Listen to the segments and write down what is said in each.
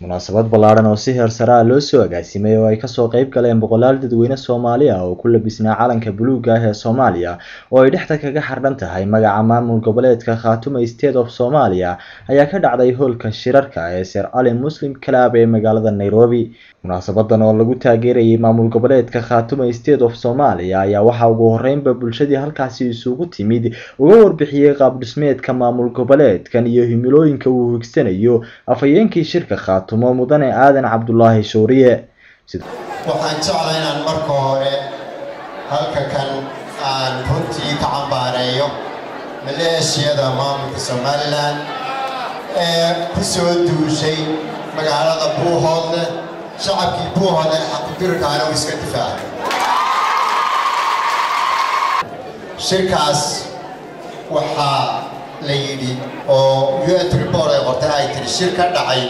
munaasabad ballaaran oo si heer sare ah loo soo agaasimay oo ay ka soo qayb galeen boqolaal dadweyne Soomaali ah oo ku labisnaa calanka buluugga ah ee Soomaaliya oo ay dhexda kaga xardhan tahay magaca maamul goboleedka Khaatumo State of Somalia ayaa ka dhacday hoolka shirarka ee Sir Ali Muslim Club ee magaalada Nairobi. munaasabadan oo lagu taageerayay maamul goboleedka Khaatumo State of Somalia ayaa waxa ugu horeynba bulshadii halkaasi isugu timid uga warbixiyay qaab dhismeedka maamul goboleedkan iyo himilooyinka uu higsanayo afhayeenkii shirka Khaatumo mudane Aadan Cabdullaahi Shooriye. waxaan jeclahay inaan marka hore halka kan aan runtii ka cambaareeyo maleeshiyada maamulka Somaliland ee ku soo duushay magaalada Buuhoodle shacabkii Buuhoodle xaq u dirkaana uu iska difaacay. shirkaas waxaa la yidhi oo UN report ay qortay ay tiri shirka dhacay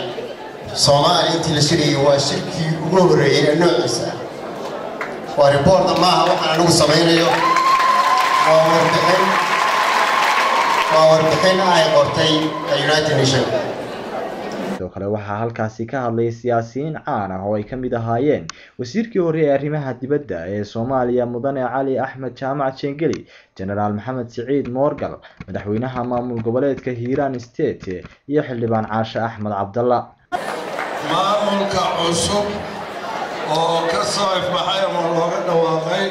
Soomaaliya intii la shirayay waa shirkii ugu horeeyay ee noociisa waa report maaha waxaan anigu samaynayo waa warbixin ay qortay United Nations. sidoo kale waxaa halkaasi ka hadlay siyaasiyiin caan ah oo ay ka mid ahaayeen wasiirkii hore ee arrimaha dibadda ee Soomaaliya mudane Cali Axmed Jaamac Jengeli, Generaal Maxamed Siciid Moorgal, madaxweynaha maamul goboleedka Hiiraan State iyo xildhibaan Caashe Axmed Cabdalla. maamulka cusub oo ka soo ifbaxay ama looga dhawaaqay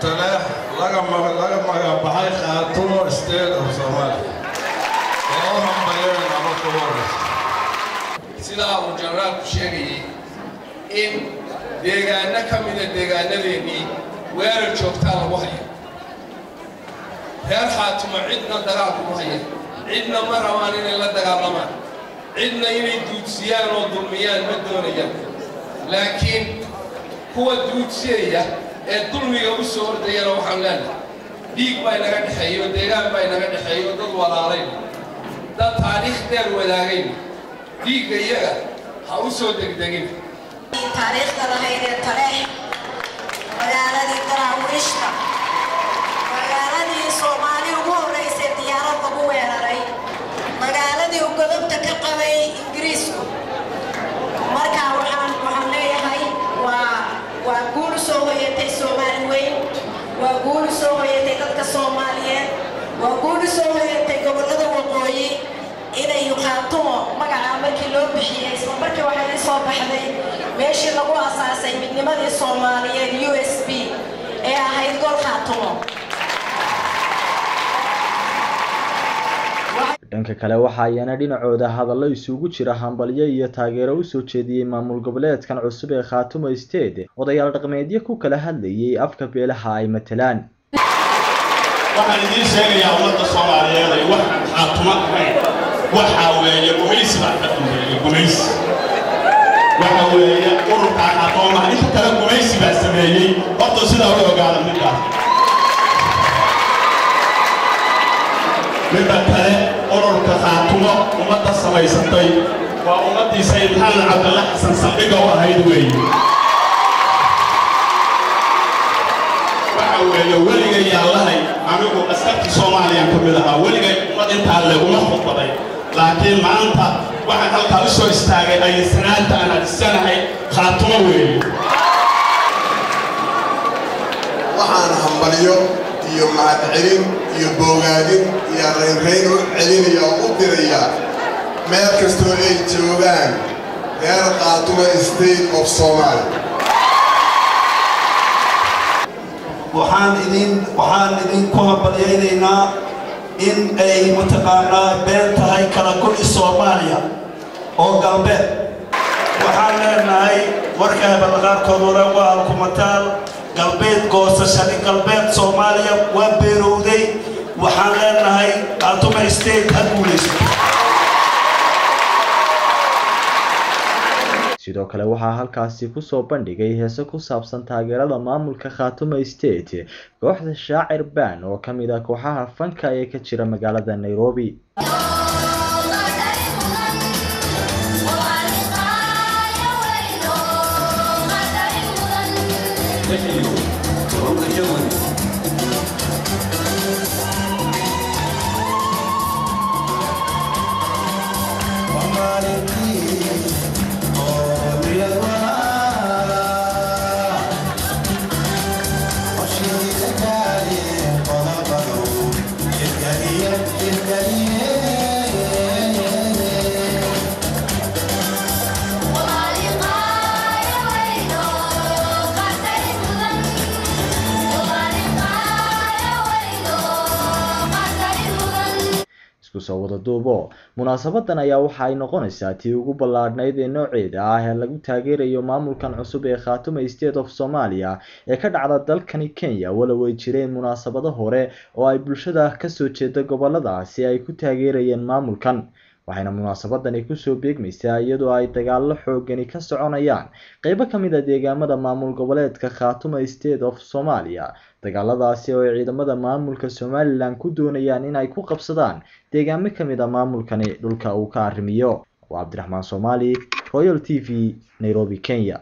taleex laga magacaabay Khaatumo State of Somalia oo hambalyeyn ama kuwaas sidaa uu generaalku sheegayay in deegaano ka mid ah deegaanadeennii weerar joogtaa lagu hayo. reer Khaatumo cidna dagaal kuma hayaan, cidna ma rabaan inay la dagaalamaan, cidna inay duudsiyaan oo dulmiyaan ma doonayaan. laakiin kuwa duudsiyaya ee dulmiga u soo ordayana waxaan leenahay dhiig baa inaga dhexeeyo, deegaan baa inaga dhexeeyo, dad walaalayn, dad taariikh dheer wadaagayn. dhiigga iyaga ha u soo degdegin. taariikhda lahayd ee taleex magaaladii Daraawiishta magaaladii Soomaali ugu horeysay diyaarad lagu weeraray magaaladii uu godobta ka qabay Ingiriisku. marka waxaan leeyahay waa guul soo hoyatay Soomaali weyn, waa guul soo hoyatay dadka Soomaaliyeed, waa guul soo hoyatay gobollada waqooyi inay Khaatumo magaca markii loo bixiyay isla markii waxay soo baxday meeshii lagu asaasay midnimadii Soomaaliyeed USB ee ahayd gol Khaatumo. dhanka kale waxa ayana dhinacooda hadallo isugu jira hambalyo iyo taageero u soo jeediyay maamul goboleedkan cusub ee Khaatumo State odayaal dhaqameedyo ku kala hadlayay afka beelaha ay matalaan. waxaan idin sheegayaa ummadda Soomaaliyeed ay wax Khaatumo ahayn waxa weeye gumaysi baa ka dambeeyay gumaysi. waxa weeye ururka Khaatumo inta kale gumaysi baa sameeyay horta sidaa u ogaada midda kale ururka Khaatumo ummadda samaysatay waa ummadii Sayid Maxamed Cabdulla Xasan Saldhigga u ahayd weeye. waxa weeye weligay yaalahay anigu askarta Soomaaliya ka mid ahaa weligay ummad intaa laguma khudbaday, laakiin maanta waxaan halkaa u soo istaagay ay sanaanta aan adsanahay Khaatumo weeye. waxaan hambalyo iyo mahadcelin iyo bogaadin iyo reyn u celinaya oo u diraya meel kastoo ay joogaan reer Khaatumo State of Somalia. waxaan idin ku hambalyaynaynaa in ay mataqaanaa been tahay kala go'i Soomaaliya oo galbeed. waxaan leenahay warkaa balqaarkood waa alkumataal galbeed goosashada galbeed Soomaaliya waa beerowday. waxaan leenahay Khaatumo State ha guulayso. sidoo kale waxaa halkaasi ku soo bandhigay heeso ku saabsan taageerada maamulka Khaatumo State kooxda Shaacir Band oo ka mid ah kooxaha fanka ee ka jira magaalada Nairobi. soo wada duubo munaasabadan ayaa waxa ay noqonaysaa tii ugu ballaadhnayd ee nooceeda ah ee lagu taageerayo maamulkan cusub ee Khaatume State of Somalia ee ka dhacda dalkani Kenya walow ay jireen munaasabado hore oo ay bulshada ka soo jeeda goboladaasi ay ku taageerayeen maamulkan waxayna munaasabadani ku soo beegmaysaa iyadoo ay dagaalo xooggan ka soconayaan qaybo kamid ah deegaamada maamul goboleedka Khaatume State of Somalia dagaaladaasi oo ciidamada maamulka Somaliland ku doonayaan in ay ku qabsadaan deegaamo kamid ah maamulkani dhulka uu ka arrimiyo waa Cabdiraxmaan Soomaali Royal TV Nairobi Kenya